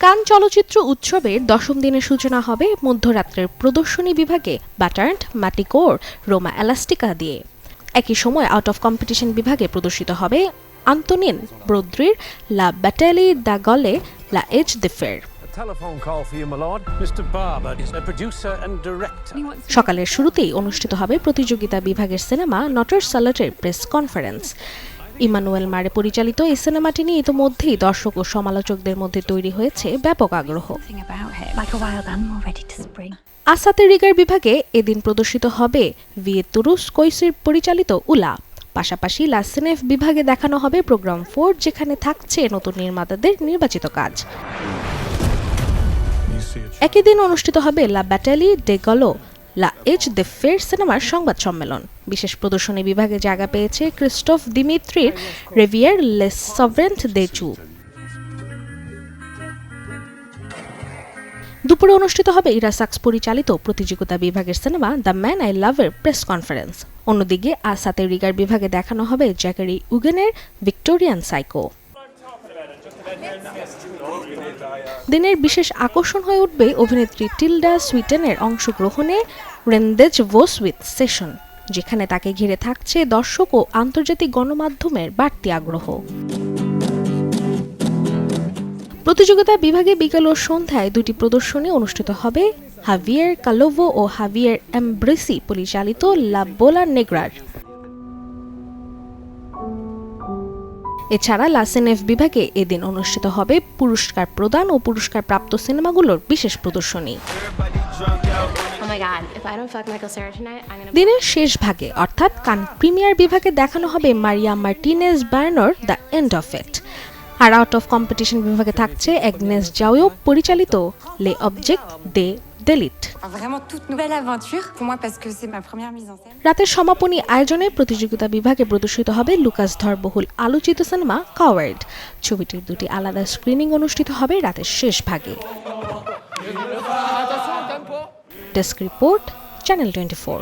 কান চলচ্চিত্র উৎসবের 10ম দিনের সূচনা হবে মধ্যরাত্রের প্রদর্শনী বিভাগে ব্যাটার্ড, ম্যাটিকোর, রোমা এলাস্টিকা দিয়ে। একই সময় আউট অফ কম্পিটিশন বিভাগে প্রদর্শিত হবে আন্তোনিন ব্রোদ্রির লা ব্যাটালি দ্য গলে লা এজ দে ফের। সকালের শুরুতেই অনুষ্ঠিত হবে প্রতিযোগিতা বিভাগের সিনেমা নটার সালাটের প্রেস কনফারেন্স। ইমানুয়েল মারে পরিচালিত এই সিনেমাটি নিয়ে ইতোমধ্যেই দর্শক ও সমালোচকদের মধ্যে তৈরি হয়েছে ব্যাপক আগ্রহ। আসাতে রিগার বিভাগে এদিন প্রদর্শিত হবে ভিয়েতুরুস কৈসির পরিচালিত উলা। পাশাপাশি লা সিনেফ বিভাগে দেখানো হবে প্রোগ্রাম 4, যেখানে থাকছে নতুন নির্মাতাদের নির্বাচিত কাজ। একই দিন অনুষ্ঠিত হবে লা ব্যাটালি ডে গলো লা এজ দে ফের সিনেমার সংবাদ সম্মেলন। বিশেষ প্রদর্শনী বিভাগে জায়গা পেয়েছে ক্রিস্টোফ দিমিত্রির রেভিয়ার লেস সভরেন্ট দে চু। দুপুরে অনুষ্ঠিত হবে ইরা সাক্স পরিচালিত প্রতিযোগিতা বিভাগের সিনেমা দ্য ম্যান আই লাভের প্রেস কনফারেন্স। অন্যদিকে আসাতে রিগার বিভাগে দেখানো হবে জ্যাকারি উগেনের ভিক্টোরিয়ান সাইকো। দিনের বিশেষ আকর্ষণ হয়ে উঠবে অভিনেত্রী টিলডা সুইটেনের অংশগ্রহণে রেন্দেজ ভোস উইথ সেশন, যেখানে তাকে ঘিরে থাকছে দর্শক ও আন্তর্জাতিক গণমাধ্যমের বাড়তি আগ্রহ। প্রতিযোগিতা বিভাগে বিকেল ও সন্ধ্যায় দুটি প্রদর্শনী অনুষ্ঠিত হবে হাভিয়ের কালোভো ও হাভিয়ের এমব্রেসি পরিচালিত লা বোলা নেগ্রার। এছাড়া লা সিনেফ বিভাগে এদিন অনুষ্ঠিত হবে পুরস্কার প্রদান ও পুরস্কার প্রাপ্ত সিনেমাগুলোর বিশেষ প্রদর্শনী। দিনের শেষ ভাগে অর্থাৎ কান প্রিমিয়ার বিভাগে দেখানো হবে Maria Martinez Barner the end of it. আর আউট অফ কম্পিটিশন বিভাগে থাকছে অ্যাগনেস জাওয়ো পরিচালিত লে অবজেক্ট দে ডেলিট। রাতের সমাপনী আয়োজনে প্রতিযোগিতা বিভাগে প্রদর্শিত হবে লুকাস ধরবহুল আলোচিত সিনেমা কাওয়ার্ড। ছবিটির দুটি আলাদা স্ক্রিনিং অনুষ্ঠিত হবে রাতের শেষ ভাগে। Desk report, channel 24।